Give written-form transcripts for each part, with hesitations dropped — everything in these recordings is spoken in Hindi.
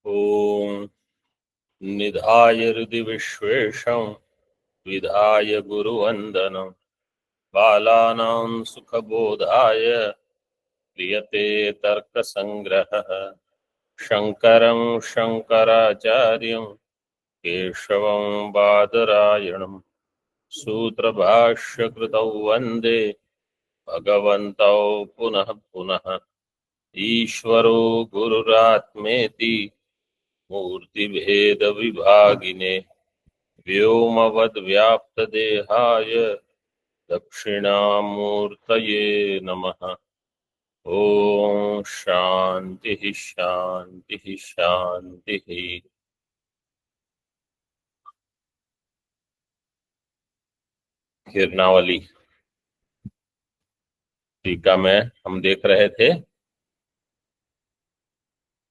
ॐ निधाय हृदि विश्वेशं विधाय गुरुवन्दनं बालानां सुखबोधाय क्रियते तर्कसङ्ग्रहः। शङ्करं शङ्कराचार्यं केशवं बादरायणं सूत्रभाष्यकृतौ वन्दे भगवन्तौ पुनः पुनः। ईश्वरो गुरुरात्मेति मूर्तिभेदविभागिने व्योमवद्व्याप्तदेहाय दक्षिणामूर्तये नमः। ओम शांति शांति शांति। किरणावली टीका में हम देख रहे थे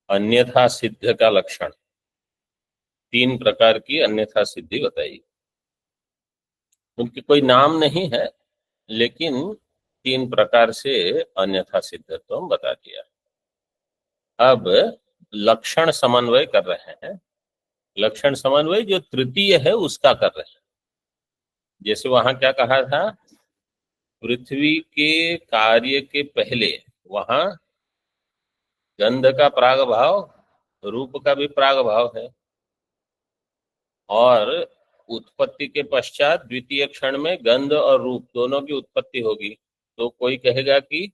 अन्यथा सिद्ध का लक्षण। 3 प्रकार की अन्यथा सिद्धि बताई। उनकी कोई नाम नहीं है, लेकिन 3 प्रकार से अन्यथा सिद्ध तो हम बता दिया। अब लक्षण समन्वय कर रहे हैं। लक्षण समन्वय जो तृतीय है उसका कर रहे हैं। जैसे वहां क्या कहा था, पृथ्वी के कार्य के पहले वहां गंध का प्राग भाव, रूप का भी प्राग भाव है, और उत्पत्ति के पश्चात द्वितीय क्षण में गंध और रूप दोनों की उत्पत्ति होगी। तो कोई कहेगा कि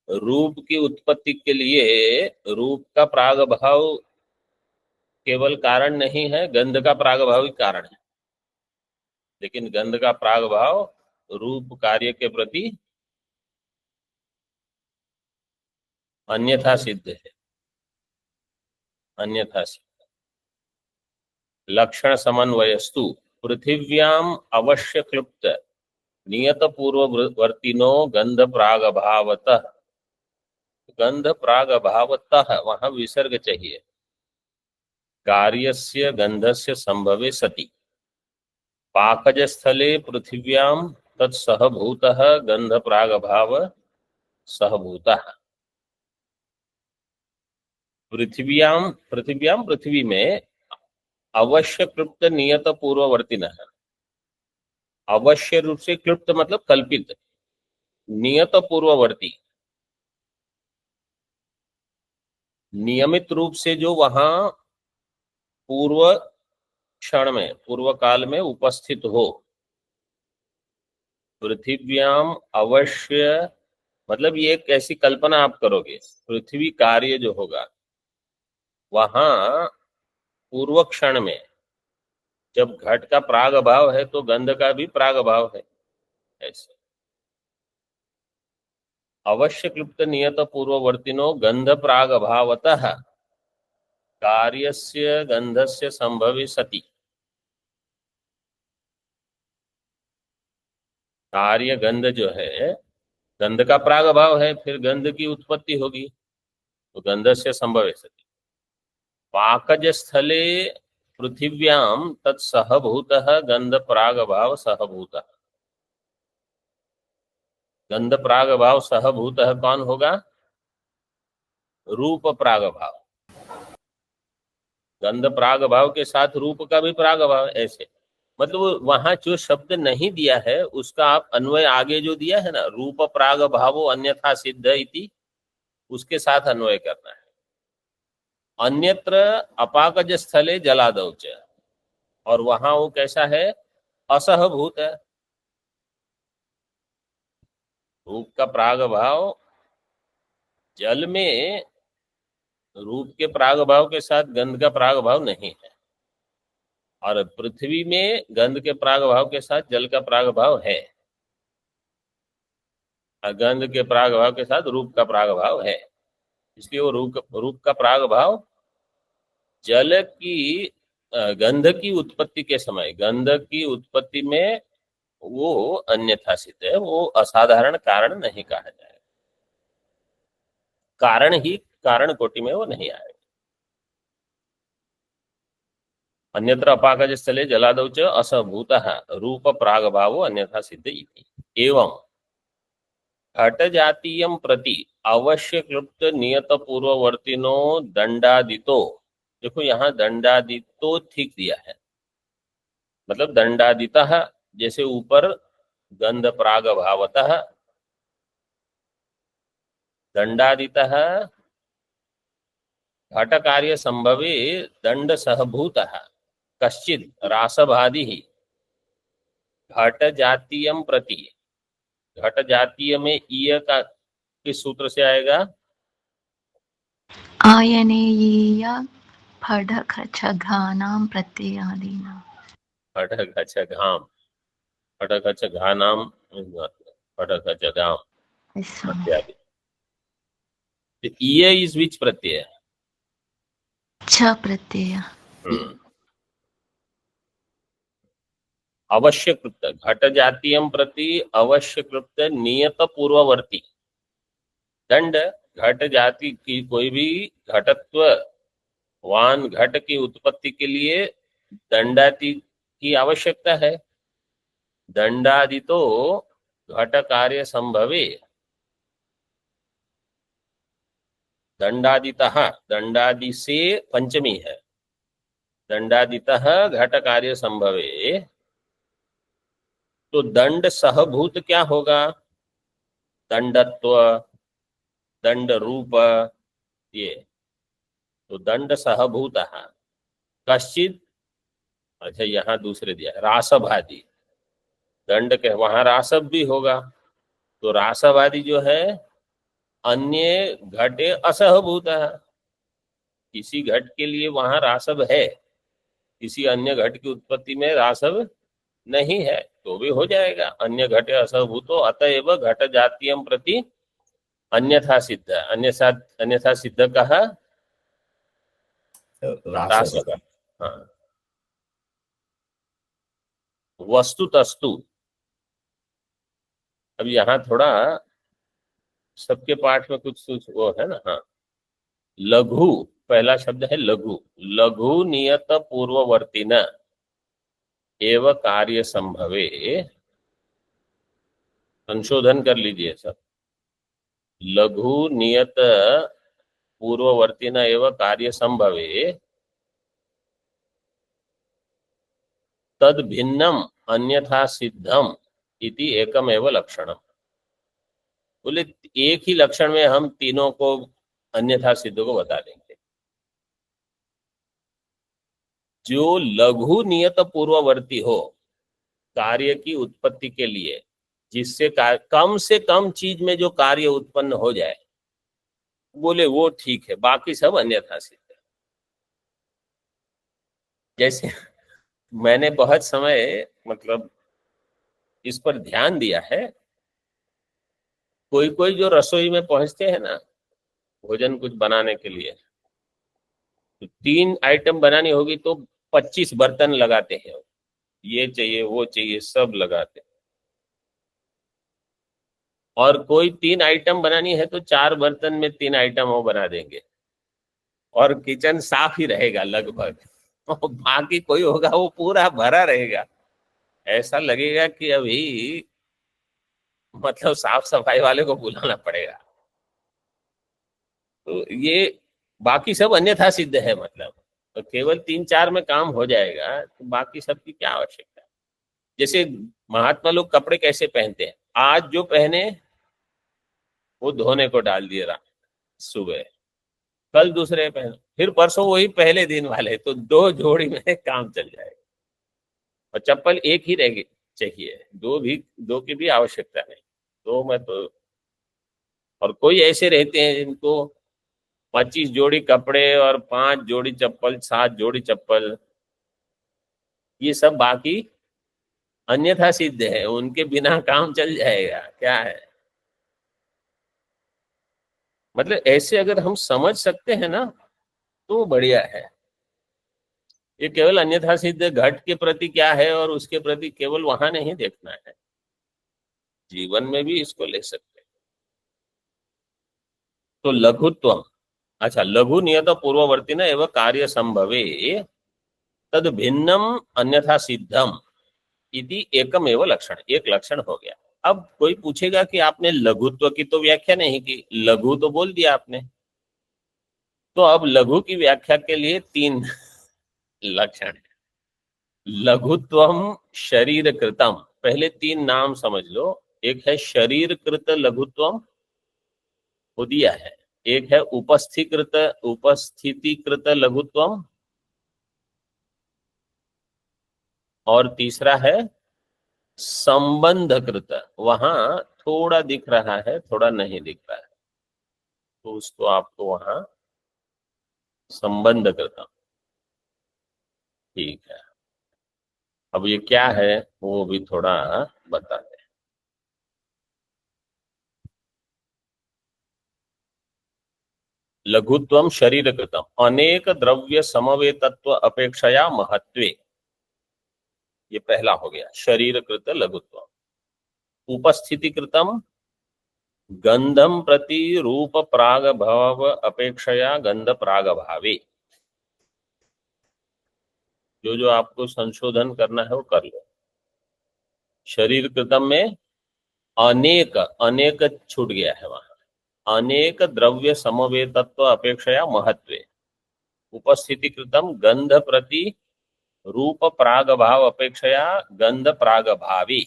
रूप की उत्पत्ति के लिए रूप का प्राग भाव केवल कारण नहीं है, गंध का प्राग भाव ही कारण है। लेकिन गंध का प्राग भाव रूप कार्य के प्रति अन्यथा सिद्ध है। अन्यथा सिद्ध लक्षण समन्वयस्तु पृथिव्याम अवश्य क्लुप्त नियत पूर्ववर्तिनो गंध प्राग भावतः। गंध प्राग भावतः वहां विसर्ग चाहिए। कार्यस्य गंधस्य संभवे सति पाकज स्थले पृथिव्याम तत्सहभूतः गंध प्राग भाव सहभूतः। पृथिव्याम पृथिव्याम पृथ्वी में अवश्य क्लुप्त नियत पूर्ववर्तिनः। अवश्य रूप से क्लुप्त मतलब कल्पित, नियत पूर्ववर्ती नियमित रूप से जो वहां पूर्व क्षण में पूर्व काल में उपस्थित हो। पृथिव्याम अवश्य मतलब ये एक ऐसी कल्पना आप करोगे, पृथ्वी कार्य जो होगा वहां पूर्व क्षण में जब घट का प्राग भाव है तो गंध का भी प्राग भाव है। ऐसे अवश्य क्लुप्त नियत पूर्ववर्तिनो गंध प्राग भावतः कार्यस्य गंधस्य संभवी सति। कार्य गंध जो है, गंध का प्राग भाव है, फिर गंध की उत्पत्ति होगी तो गंधस्य संभवे सति पाकज स्थले पृथिव्याम तत्सहभूतः गंध प्राग भाव सहभूतः। गंध प्राग भाव सहभूतः कौन होगा? रूप प्राग भाव। गंध प्राग भाव के साथ रूप का भी प्राग भाव। ऐसे मतलब वहां जो शब्द नहीं दिया है उसका आप अन्वय आगे जो दिया है ना, रूप प्राग भावो अन्यथा सिद्ध इति, उसके साथ अन्वय करना है। अन्यत्र अपाकज स्थले जलादौच, और वहां वो कैसा है? असहभूत है। रूप का प्राग भाव जल में रूप के प्राग भाव के साथ गंध का प्राग भाव नहीं है, और पृथ्वी में गंध के प्राग भाव के साथ जल का प्राग भाव है, और गंध के प्राग भाव के साथ रूप का प्राग भाव है। इसलिए वो रूप का प्राग भाव जल की गंध की उत्पत्ति के समय, गंध की उत्पत्ति में वो अन्यथा सिद्ध है, वो असाधारण कारण नहीं कहा जाए। कारण ही कारण कोटि में वो नहीं आएगा। अन्यत्र अपाकज स्थले जलादौ च असभूतः रूप प्राग भावो अन्यथा सिद्ध इति। एवं घट जातीयम प्रति अवश्य क्लुप्त नियत पूर्ववर्तिनो दंडादितो। देखो यहाँ दंडादितो ठीक दिया है, मतलब दंडादितः, जैसे ऊपर गंध प्राग भावतः, दंडादितः घट कार्य संभवे दंड सहभूतः कश्चिद रासभादि घट जातीयम प्रति। घट जातीय में ईय का किस सूत्र से आएगा? आयनेयीय फढखचघानां प्रत्ययादीनां। फटखचघाम, फटखचघानाम, फटखचघाम इत्यादि। ईय इज विच प्रत्यय? छ प्रत्यय। अवश्य कृत घट जातीयम प्रति अवश्य कृत नियत पूर्ववर्ती दंड। घट जाति की कोई भी घटत्व वान घट की उत्पत्ति के लिए दंडादि की आवश्यकता है। दंडादि तो घट कार्य संभवे, दंडादितः, दंडादि से पंचमी है, दंडादितः घट कार्य संभवे, तो दंड सहभूत क्या होगा? दंडत्व, दंड रूप, ये तो दंड सहभूत कश्चित। अच्छा यहाँ दूसरे दिया रासव आदि, दंड के वहां रासव भी होगा, तो रासव आदि जो है अन्य घटे असहभूत है। किसी घट के लिए वहां रासव है, किसी अन्य घट की उत्पत्ति में रासव नहीं है, तो भी हो जाएगा। अन्य घटे असहभूतो अतएव घट जातीयम प्रति अन्यथा सिद्ध। अन्यथा सिद्ध कहा रासव। हाँ, वस्तुतस्तु। अब यहाँ थोड़ा सबके पाठ में कुछ वो है ना। हाँ, लघु पहला शब्द है लघु। लघु नियत पूर्ववर्ती न एव कार्य संभवे। संशोधन कर लीजिए सब। लघु नियत पूर्ववर्ती न एव कार्य संभवे तद भिन्नम अन्यथा सिद्धम इति एकमेव लक्षणम। बोले एक ही लक्षण में हम तीनों को अन्यथा सिद्ध को बता देंगे। जो लघु नियत पूर्ववर्ती हो कार्य की उत्पत्ति के लिए, जिससे कम से कम चीज में जो कार्य उत्पन्न हो जाए, बोले वो ठीक है, बाकी सब अन्यथा सिद्ध है। जैसे मैंने बहुत समय मतलब इस पर ध्यान दिया है, कोई कोई जो रसोई में पहुंचते हैं ना भोजन कुछ बनाने के लिए, तो 3 आइटम बनानी होगी तो 25 बर्तन लगाते हैं, ये चाहिए वो चाहिए सब लगाते हैं। और कोई 3 आइटम बनानी है तो 4 बर्तन में 3 आइटम वो बना देंगे, और किचन साफ ही रहेगा लगभग, और बाकी कोई होगा वो पूरा भरा रहेगा। ऐसा लगेगा कि अभी मतलब साफ सफाई वाले को बुलाना पड़ेगा। तो ये बाकी सब अन्यथा सिद्ध है, मतलब तो केवल 3-4 में काम हो जाएगा, तो बाकी सब की क्या आवश्यकता है। जैसे महात्मा लोग कपड़े कैसे पहनते हैं, आज जो पहने वो धोने को डाल दिए रात सुबह, कल दूसरे पहनो, फिर परसों वही पहले दिन वाले, तो 2 जोड़ी में काम चल जाएगा। और चप्पल एक ही रहेगी चाहिए, दो की भी आवश्यकता नहीं, 2 में तो। और कोई ऐसे रहते हैं जिनको 25 जोड़ी कपड़े और 5 जोड़ी चप्पल, 7 जोड़ी चप्पल, ये सब बाकी अन्यथा सिद्ध है, उनके बिना काम चल जाएगा। क्या है मतलब, ऐसे अगर हम समझ सकते हैं ना तो बढ़िया है। ये केवल अन्यथा सिद्ध घट के प्रति क्या है और उसके प्रति केवल वहां नहीं देखना है, जीवन में भी इसको ले सकते हैं। तो लघुत्व, अच्छा, लघु नियत पूर्ववर्ती न एवं कार्य संभवे तद भिन्नम अन्यथा सिद्धम इति एकम एवं लक्षण, एक लक्षण हो गया। अब कोई पूछेगा कि आपने लघुत्व की तो व्याख्या नहीं की, लघु तो बोल दिया आपने, तो अब लघु की व्याख्या के लिए 3 लक्षण है। लघुत्वम शरीर कृतम, पहले 3 नाम समझ लो। एक है शरीर कृत लघुत्वम, वो दिया है। एक है उपस्थितिकृत लघुत्वम, और तीसरा है संबंधकृत। वहां थोड़ा दिख रहा है, थोड़ा नहीं दिख रहा है, तो उसको आपको वहां संबंधकृत, ठीक है। अब ये क्या है वो भी थोड़ा बता दें। लघुत्वम शरीर कृतम अनेक द्रव्य समवेतत्व अपेक्षया महत्वे, ये पहला हो गया शरीर कृत लघुत्व। उपस्थिति कृतम गंधम प्रति रूप प्राग भाव अपेक्षया गंध प्राग भावे, जो जो आपको संशोधन करना है वो कर लो। शरीर कृतम में अनेक, अनेक छूट गया है वहां, अनेक द्रव्य समवेतत्व अपेक्षया महत्वे। उपस्थिति कृतम गंध प्रति रूप प्राग भाव अपेक्षया गंध प्राग भावी।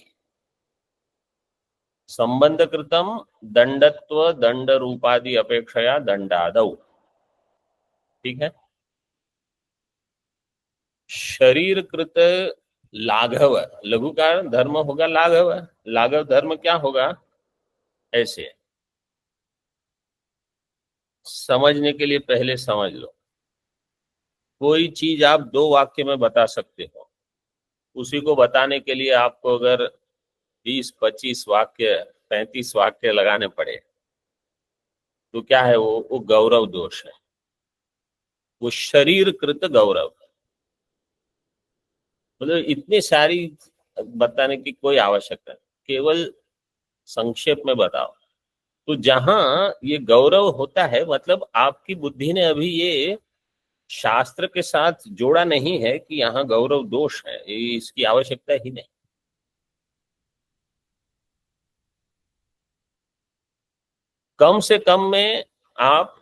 संबंध कृतम दंडत्व दंड रूपादि अपेक्षया दंडादौ, ठीक है। शरीर कृत लाघव, लघु का धर्म होगा लाघव, लाघव धर्म क्या होगा, ऐसे समझने के लिए पहले समझ लो। कोई चीज आप 2 वाक्य में बता सकते हो, उसी को बताने के लिए आपको अगर 20-25 वाक्य 35 वाक्य लगाने पड़े तो क्या है वो गौरव दोष है, वो शरीर कृत गौरव। मतलब इतनी सारी बताने की कोई आवश्यकता नहीं, केवल संक्षेप में बताओ। तो जहां ये गौरव होता है मतलब आपकी बुद्धि ने अभी ये शास्त्र के साथ जोड़ा नहीं है कि यहाँ गौरव दोष है, इसकी आवश्यकता ही नहीं। कम से कम में आप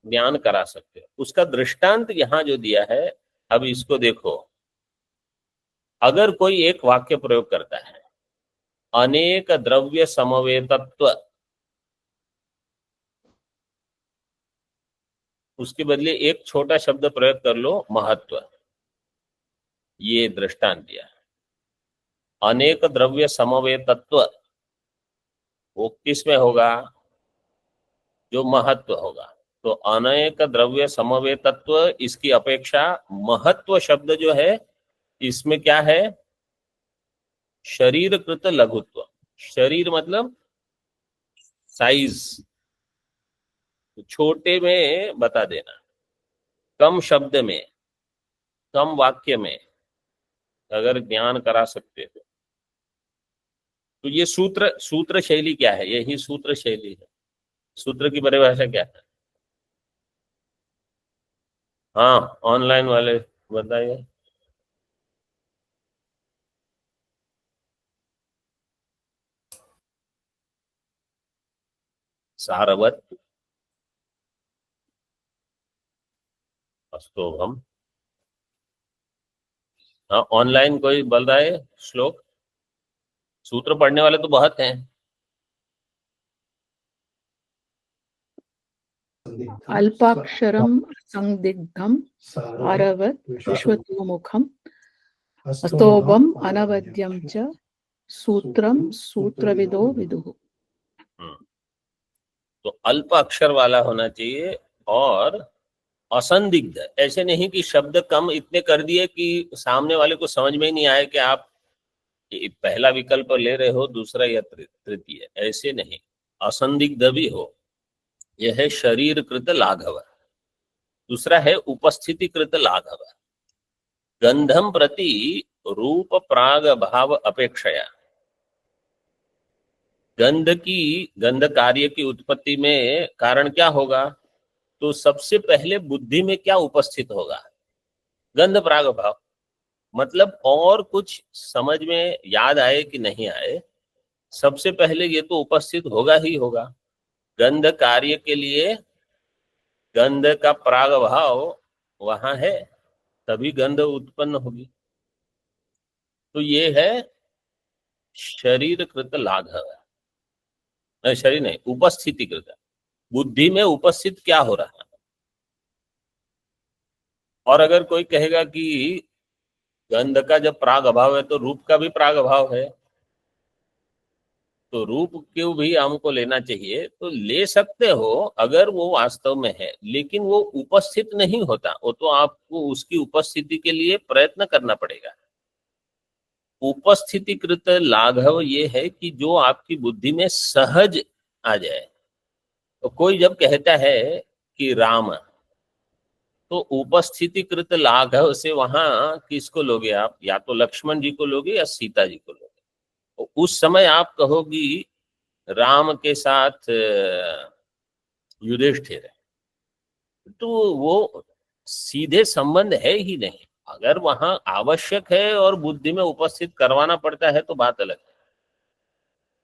ज्ञान करा सकते हो। उसका दृष्टांत यहाँ जो दिया है, अब इसको देखो। अगर कोई एक वाक्य प्रयोग करता है अनेक द्रव्य समवेतत्व, उसके बदले एक छोटा शब्द प्रयोग कर लो महत्व, ये दृष्टांत दिया है। अनेक द्रव्य समवेतत्व वो किस में होगा, जो महत्व होगा। तो अनेक द्रव्य समवेतत्व, इसकी अपेक्षा महत्व शब्द जो है इसमें क्या है, शरीर कृत लघुत्व। शरीर मतलब साइज, छोटे में बता देना, कम शब्द में, कम वाक्य में अगर ज्ञान करा सकते हो तो ये सूत्र शैली क्या है, यही सूत्र शैली है। सूत्र की परिभाषा क्या है? हाँ, ऑनलाइन वाले बताइए। सारवत अस्तोभम। हाँ, ऑनलाइन कोई बोल रहा है श्लोक? सूत्र पढ़ने वाले तो बहुत हैं। अल्पाक्षरम संदिग्धम आरवत विश्वतोमुखम अस्तोभम अनवद्यम च सूत्रम सूत्रविदो विदुः। तो अल्प अक्षर वाला होना चाहिए और असंदिग्ध। ऐसे नहीं कि शब्द कम इतने कर दिए कि सामने वाले को समझ में ही नहीं आए कि आप पहला विकल्प ले रहे हो, दूसरा या तृतीय, ऐसे नहीं। असंदिग्ध भी हो, यह है शरीर कृत लाघव। दूसरा है उपस्थिति कृत लाघव। गंधम प्रति रूप प्राग भाव अपेक्षया, गंध कार्य की उत्पत्ति में कारण क्या होगा, तो सबसे पहले बुद्धि में क्या उपस्थित होगा, गंध प्राग भाव। मतलब और कुछ समझ में याद आए कि नहीं आए, सबसे पहले ये तो उपस्थित होगा ही होगा। गंध कार्य के लिए गंध का प्रागभाव वहां है, तभी गंध उत्पन्न होगी। तो ये है शरीर कृत लाघव, नहीं शरीर नहीं, उपस्थिति कृत, बुद्धि में उपस्थित क्या हो रहा है। और अगर कोई कहेगा कि गंध का जब प्राग अभाव है तो रूप का भी प्राग अभाव है, तो रूप क्यों भी हमको लेना चाहिए, तो ले सकते हो अगर वो वास्तव में है, लेकिन वो उपस्थित नहीं होता, वो तो आपको उसकी उपस्थिति के लिए प्रयत्न करना पड़ेगा। उपस्थितिकृत लाघव ये है कि जो आपकी बुद्धि में सहज आ जाए। तो कोई जब कहता है कि राम, तो उपस्थितिकृत लाघव से वहां किसको लोगे आप, या तो लक्ष्मण जी को लोगे या सीता जी को लोगे। तो उस समय आप कहोगी राम के साथ युधिष्ठिर है, तो वो सीधे संबंध है ही नहीं। अगर वहां आवश्यक है और बुद्धि में उपस्थित करवाना पड़ता है तो बात अलग है।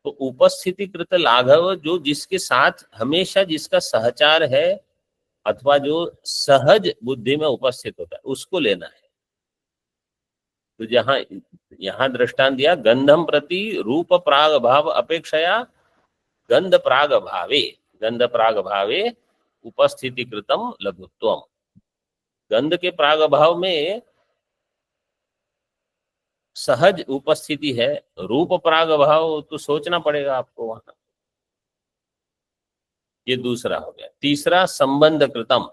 तो उपस्थितिकृत लाघव जो जिसके साथ हमेशा जिसका सहचार है अथवा जो सहज बुद्धि में उपस्थित होता है उसको लेना है। तो जहां यहां दृष्टांत दिया गंधम प्रति रूप प्राग भाव अपेक्षया गंध प्राग भावे, गंध प्राग भावे उपस्थिति कृतम लघुत्वम। गंध के प्राग भाव में सहज उपस्थिति है, रूप प्राग भाव तो सोचना पड़ेगा आपको वहां। ये दूसरा हो गया। तीसरा संबंध कृतम,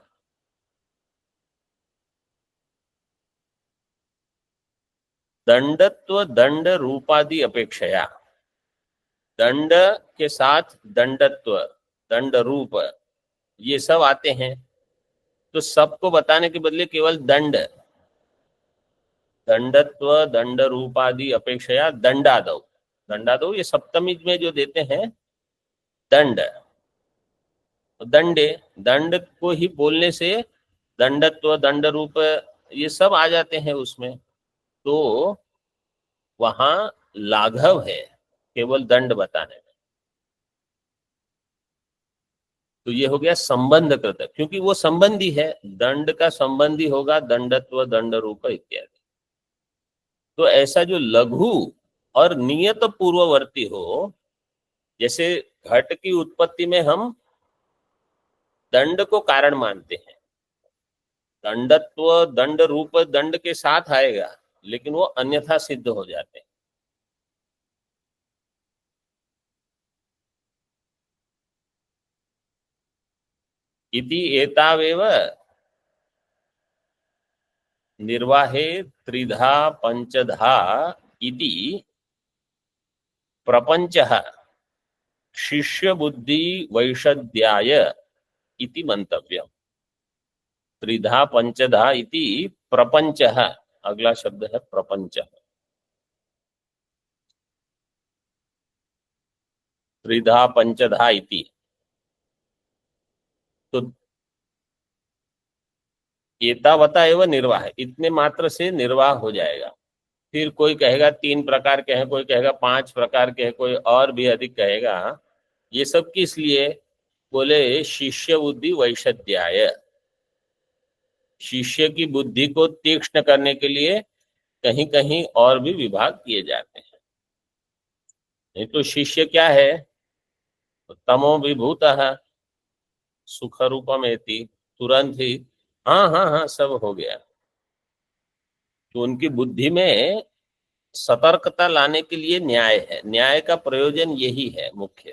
दंडत्व दंड रूपादि अपेक्षया, दंड के साथ दंडत्व दंड रूप ये सब आते हैं, तो सबको बताने के बदले केवल दंड, दंडत्व दंड रूपादि अपेक्षया दंडादौ, दंडादौ ये सप्तमी में जो देते हैं दंड, दंडे, दंड को ही बोलने से दंडत्व दंड रूप ये सब आ जाते हैं उसमें। तो वहां लाघव है केवल दंड बताने में। तो ये हो गया संबंध कृत, क्योंकि वो संबंधी है, दंड का संबंधी होगा दंडत्व दंड रूप इत्यादि। तो ऐसा जो लघु और नियत पूर्ववर्ती हो, जैसे घट की उत्पत्ति में हम दंड को कारण मानते हैं, दंडत्व दंड रूप दंड के साथ आएगा, लेकिन वो अन्यथा सिद्ध हो जाते हैं। इति एतावेव निर्वाहे त्रिधा पंचधा इति प्रपंचः शिष्य बुद्धि वैषद्याय इति मंतव्यम्। त्रिधा पंचधा इति प्रपंचः, अगला शब्द है प्रपंच। त्रिधा पंचधा इति, तो एतावता एवं निर्वाह, इतने मात्र से निर्वाह हो जाएगा। फिर कोई कहेगा 3 प्रकार के हैं, कोई कहेगा 5 प्रकार के हैं, कोई और भी अधिक कहेगा। ये सब किस लिए बोले, शिष्य बुद्धि वैषद्याय, शिष्य की बुद्धि को तीक्ष्ण करने के लिए कहीं कहीं और भी विभाग किए जाते हैं। नहीं तो शिष्य क्या है, तमो विभूतः सुख रूपमेति, तुरंत ही हाँ हाँ हाँ सब हो गया। तो उनकी बुद्धि में सतर्कता लाने के लिए न्याय है, न्याय का प्रयोजन यही है मुख्य,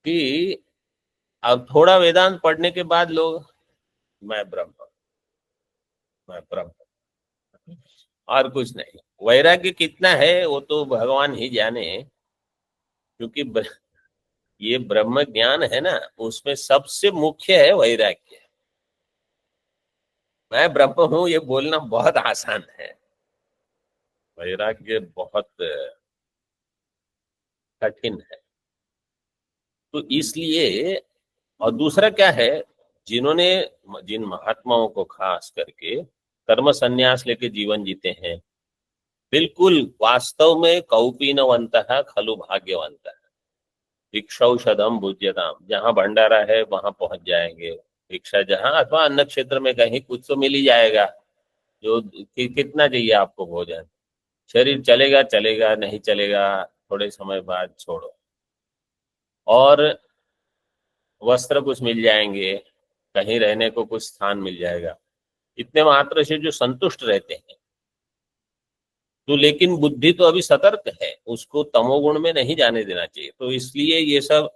कि अब थोड़ा वेदांत पढ़ने के बाद लोग मैं ब्रह्म, मैं ब्रह्म, और कुछ नहीं। वैराग्य कितना है वो तो भगवान ही जाने, क्योंकि ये ब्रह्म ज्ञान है ना, उसमें सबसे मुख्य है वैराग्य। मैं ब्रह्म हूं ये बोलना बहुत आसान है, वैराग्य बहुत कठिन है। तो इसलिए, और दूसरा क्या है, जिन्होंने, जिन महात्माओं को खास करके कर्म संन्यास लेके जीवन जीते हैं, बिल्कुल वास्तव में कौपीनवंतः खलु भाग्यवंतः भिक्षौषधम भुज्यताम, जहाँ भंडारा है वहां पहुंच जाएंगे। भिक्षा जहाँ अथवा अन्न क्षेत्र में कहीं कुछ तो मिल ही जाएगा। जो कितना चाहिए आपको भोजन, शरीर चलेगा चलेगा, नहीं चलेगा थोड़े समय बाद छोड़ो। और वस्त्र कुछ मिल जाएंगे, कहीं रहने को कुछ स्थान मिल जाएगा, इतने मात्र से जो संतुष्ट रहते हैं। तो लेकिन बुद्धि तो अभी सतर्क है, उसको तमोगुण में नहीं जाने देना चाहिए। तो इसलिए ये सब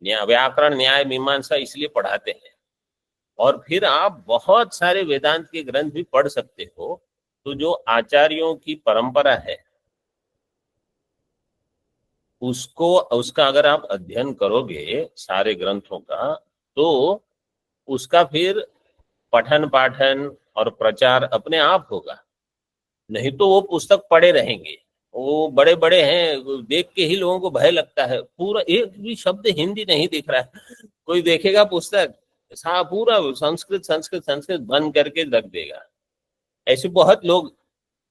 व्याकरण न्याय मीमांसा इसलिए पढ़ाते हैं। और फिर आप बहुत सारे वेदांत के ग्रंथ भी पढ़ सकते हो। तो जो आचार्यों की परंपरा है उसको, उसका अगर आप अध्ययन करोगे सारे ग्रंथों का, तो उसका फिर पठन पाठन और प्रचार अपने आप होगा। नहीं तो वो पुस्तक पढ़े रहेंगे, वो बड़े बड़े हैं, देख के ही लोगों को भय लगता है। पूरा एक भी शब्द हिंदी नहीं दिख रहा है, कोई देखेगा पुस्तक पूरा संस्कृत संस्कृत संस्कृत बंद करके रख देगा। ऐसे बहुत लोग,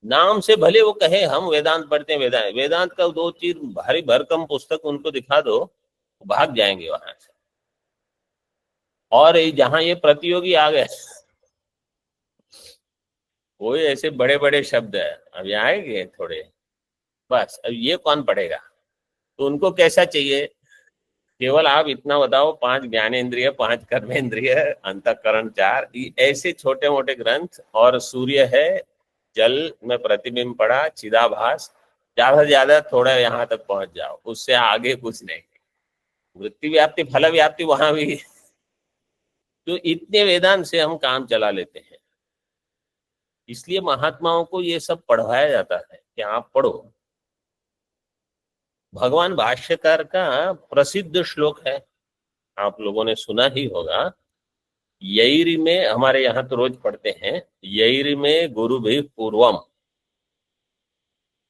नाम से भले वो कहे हम वेदांत पढ़ते हैं, वेदांत वेदांत का दो चीज भारी भरकम पुस्तक उनको दिखा दो, भाग जाएंगे वहां से। और जहां ये प्रतियोगी आ गए, वो ऐसे बड़े बड़े शब्द है, अब ये आएंगे थोड़े, बस अब ये कौन पढ़ेगा। तो उनको कैसा चाहिए, केवल आप इतना बताओ, 5 ज्ञानेंद्रिय, 5 कर्मेंद्रिय, अंतःकरण 4, ऐसे छोटे मोटे ग्रंथ। और सूर्य है, जल में प्रतिबिंब पड़ा, चिदाभास, ज्यादा से ज्यादा थोड़ा यहाँ तक पहुंच जाओ, उससे आगे कुछ नहीं। वृत्ति व्याप्ति फल व्याप्ति वहां भी। तो इतने वेदांत से हम काम चला लेते हैं। इसलिए महात्माओं को ये सब पढ़ाया जाता है कि आप पढ़ो। भगवान भाष्यकार का प्रसिद्ध श्लोक है, आप लोगों ने सुना ही होगा। यैरि में, हमारे यहाँ तो रोज पढ़ते हैं, यैरि में गुरु भी पूर्वम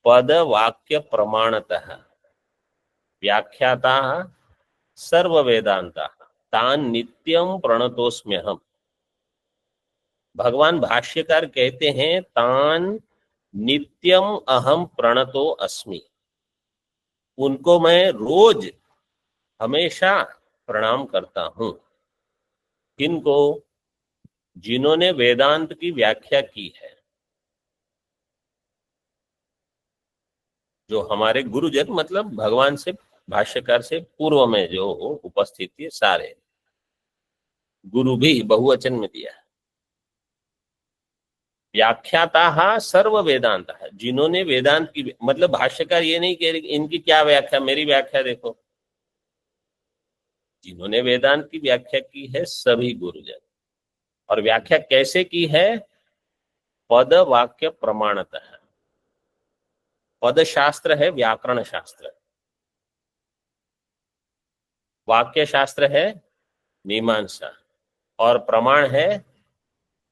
पद वाक्य प्रमाणतः व्याख्याता सर्व वेदांता तान नित्यम प्रणतोस्म्यहम। भगवान भाष्यकार कहते हैं तान नित्यम अहम प्रणतो अस्मि, उनको मैं रोज हमेशा प्रणाम करता हूं। किनको? जिन्होंने वेदांत की व्याख्या की है, जो हमारे गुरुजन, मतलब भगवान से, भाष्यकार से पूर्व में जो उपस्थित थे सारे, गुरु भी बहुवचन में दिया है। व्याख्याता सर्व वेदांत है, जिन्होंने वेदांत की, मतलब भाष्यकार ये नहीं कह रहे इनकी क्या व्याख्या, मेरी व्याख्या देखो। जिन्होंने वेदांत की व्याख्या की है सभी गुरुजन। और व्याख्या कैसे की है? पद वाक्य प्रमाणतः। पद शास्त्र है व्याकरण शास्त्र, वाक्य शास्त्र है मीमांसा, और प्रमाण है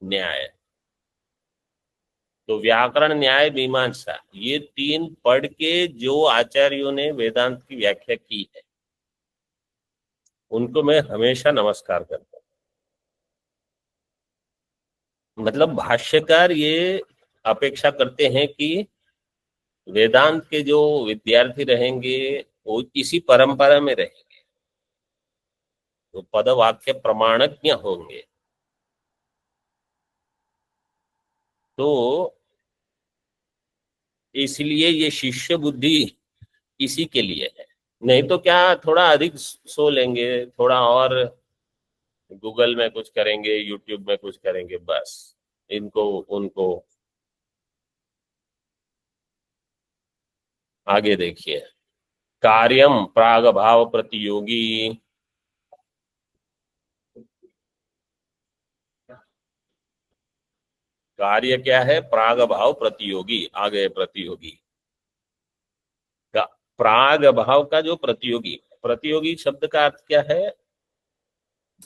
न्याय। तो व्याकरण न्याय मीमांसा, ये 3 पढ़ के जो आचार्यों ने वेदांत की व्याख्या की है उनको मैं हमेशा नमस्कार करता हूं। मतलब भाष्यकार ये अपेक्षा करते हैं कि वेदांत के जो विद्यार्थी रहेंगे वो इसी परंपरा में रहेंगे, तो पद वाक्य प्रमाणज्ञ होंगे। तो इसलिए ये शिष्य बुद्धि इसी के लिए है। नहीं तो क्या, थोड़ा अधिक सो लेंगे, थोड़ा और गूगल में कुछ करेंगे, यूट्यूब में कुछ करेंगे, बस इनको उनको आगे देखिए। कार्यम प्राग भाव प्रतियोगी, कार्य क्या है? प्राग भाव प्रतियोगी, आगे प्रतियोगी का, प्राग भाव का जो प्रतियोगी, प्रतियोगी शब्द का अर्थ क्या है?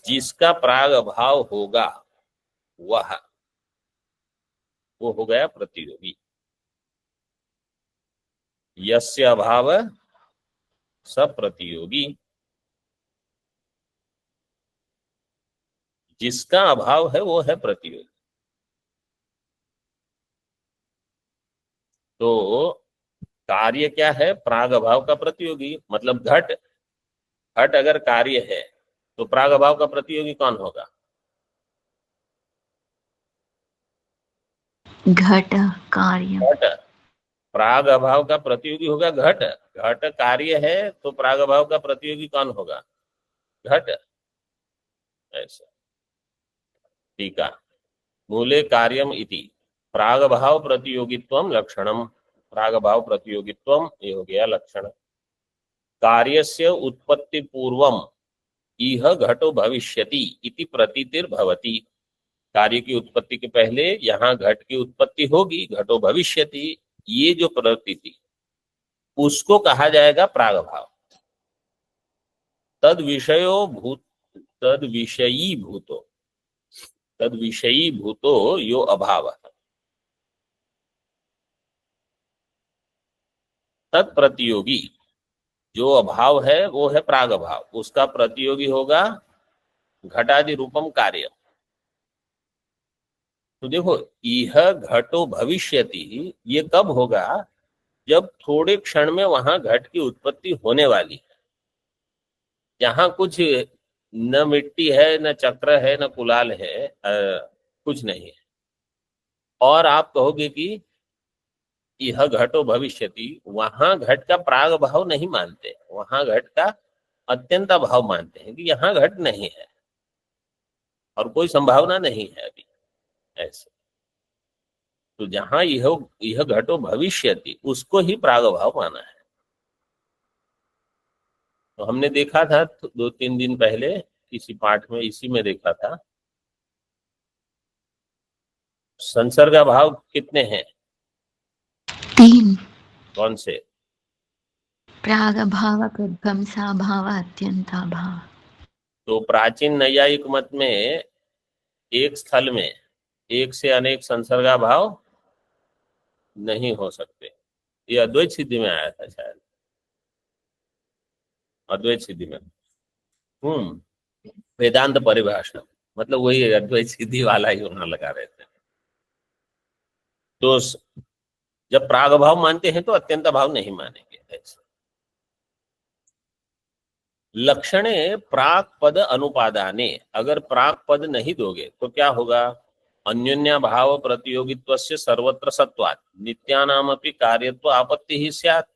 जिसका प्राग भाव होगा वह, वो हो गया प्रतियोगी। यस्य अभाव स प्रतियोगी, जिसका अभाव है वो है प्रतियोगी। तो कार्य क्या है? प्राग अभाव का प्रतियोगी, मतलब घट। घट अगर कार्य है तो प्राग अभाव का प्रतियोगी कौन होगा? घट कार्य घट। प्राग अभाव का प्रतियोगी होगा घट। घट कार्य है तो प्राग अभाव का प्रतियोगी कौन होगा? घट। ऐसा। ठीक है। मूले कार्यम इति प्रागभाव प्रतियोगित्वम लक्षणम। प्रागभाव प्रतियोगित्वम ये हो गया लक्षण। कार्यस्य उत्पत्ति पूर्वम इह घटो भविष्यति इति प्रतीतिर भवति। कार्य की उत्पत्ति के पहले यहाँ घट की उत्पत्ति होगी, घटो भविष्यति, ये जो प्रतीति उसको कहा जाएगा प्रागभाव। तद विषयो भूत तद विषयी भूतो तद विषयी भूतो यो अभाव। तत्प्रतियोगी जो अभाव है वो है प्राग अभाव, उसका प्रतियोगी होगा घटादि रूपम कार्य। तो देखो, यह घटो भविष्यति ये कब होगा? जब थोड़े क्षण में वहां घट की उत्पत्ति होने वाली है। यहाँ कुछ न मिट्टी है, न चक्र है, न कुलाल है, कुछ नहीं है, और आप कहोगे कि यह घटो भविष्यति, वहां घट का प्राग भाव नहीं मानते, वहां घट का अत्यंत भाव मानते हैं कि यहाँ घट नहीं है और कोई संभावना नहीं है अभी। ऐसे तो जहां यह घटो भविष्यति उसको ही प्राग भाव माना है। तो हमने देखा था 2-3 दिन पहले इसी पाठ में, इसी में देखा था संसर्ग भाव कितने हैं? 3 कौन से? प्राग भाव प्रध्वंसा भाव अत्यंता भाव। तो प्राचीन नैयायिक मत में एक स्थल में एक से अनेक संसर्गा भाव नहीं हो सकते। ये अद्वैत सिद्धि में आया था शायद, अद्वैत सिद्धि में। वेदांत परिभाषा, मतलब वही अद्वैत सिद्धि वाला ही वहां लगा रहे थे। तो जब प्राग भाव मानते हैं तो अत्यंत भाव नहीं मानेंगे। ऐसा लक्षणे प्राक पद अनुपादाने, अगर प्राक पद नहीं दोगे तो क्या होगा? अन्योन्या भाव प्रतियोगित्वस्य सर्वत्र सत्वात् नित्यानामपि कार्यत्व आपत्ति ही स्यात्।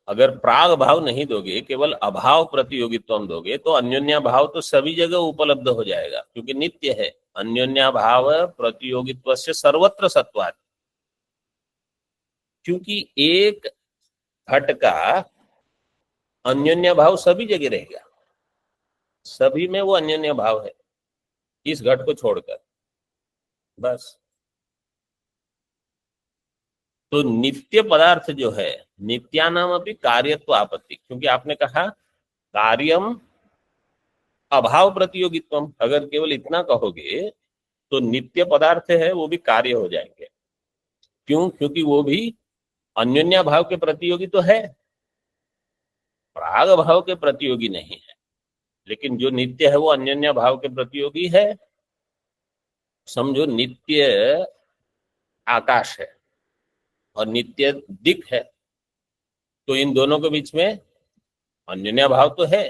अगर प्राग भाव नहीं दोगे, केवल अभाव प्रतियोगित्व दोगे, तो अन्योन्या भाव तो सभी जगह उपलब्ध हो जाएगा क्योंकि नित्य है। अन्योन्या भाव प्रतियोगित्वस्य सर्वत्र सत्वात्, क्योंकि एक घट का अन्योन्य भाव सभी जगह रहेगा, सभी में वो अन्योन्य भाव है इस घट को छोड़कर, बस। तो नित्य पदार्थ जो है, नित्यानाम अपनी कार्यत्व आपत्ति, क्योंकि आपने कहा कार्यम अभाव प्रतियोगित्वम, अगर केवल इतना कहोगे तो नित्य पदार्थ है वो भी कार्य हो जाएंगे। क्यों? क्योंकि वो भी अन्योन्या भाव के प्रतियोगी तो है, प्राग भाव के प्रतियोगी नहीं है। लेकिन जो नित्य है वो अन्योन्या भाव के प्रतियोगी है। समझो नित्य आकाश है और नित्य दिक है, तो इन दोनों के बीच में अन्योन्या भाव तो है।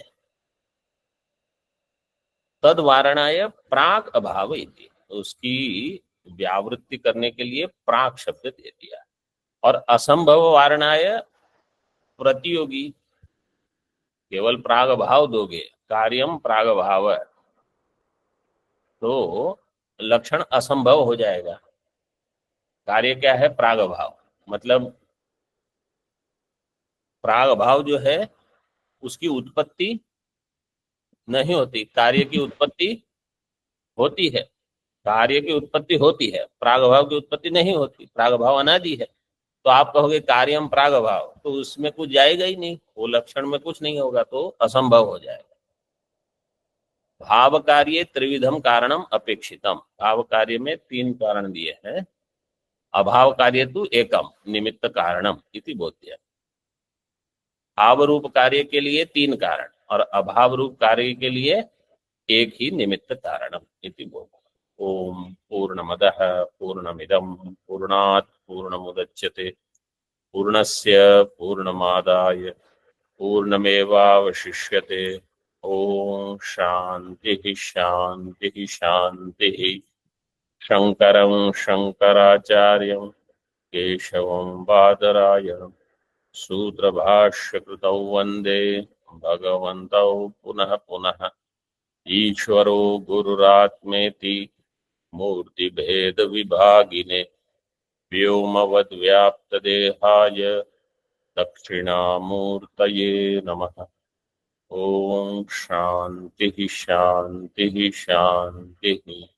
तद वारणाय प्राक अभाव इति, उसकी व्यावृत्ति करने के लिए प्राक शब्द दे दिया। और असंभव वारणाय प्रतियोगी, केवल प्राग भाव दोगे, कार्यम प्राग भाव, तो लक्षण असंभव हो जाएगा। कार्य क्या है? प्राग भाव, मतलब प्राग भाव जो है उसकी उत्पत्ति नहीं होती, कार्य की उत्पत्ति होती है। कार्य की उत्पत्ति होती है, प्राग भाव की उत्पत्ति नहीं होती। प्राग भाव अनादि है। तो आप कहोगे कार्यम प्राग भाव, तो उसमें कुछ जाएगा ही नहीं, वो लक्षण में कुछ नहीं होगा, तो असंभव हो जाएगा। भाव कार्य त्रिविधम कारणम अपेक्षितम, भाव कार्य में 3 कारण दिए हैं। अभाव कार्य तो एकम निमित्त कारणम इति बोध्य। भाव रूप कार्य के लिए 3 कारण और अभाव रूप कार्य के लिए एक ही निमित्त कारणम इति बोध्य। ओम पूर्णमदः पूर्णमिदं पूर्णात् पूर्णमुदच्यते पूर्णस्य पूर्णमादाय पूर्णमेवावशिष्यते। ओम शांति शांति शांति। शंकरं शंकराचार्यं केशवं बादरायणं सूत्रभाष्यकृतौ वन्दे भगवन्तौ पुनः पुनः। ईश्वरो गुरुरात्मेति मूर्तिभेदविभागिने व्योमवद्व्याप्तदेहाय दक्षिणामूर्तये नमः। ओम शांति शांति शांति।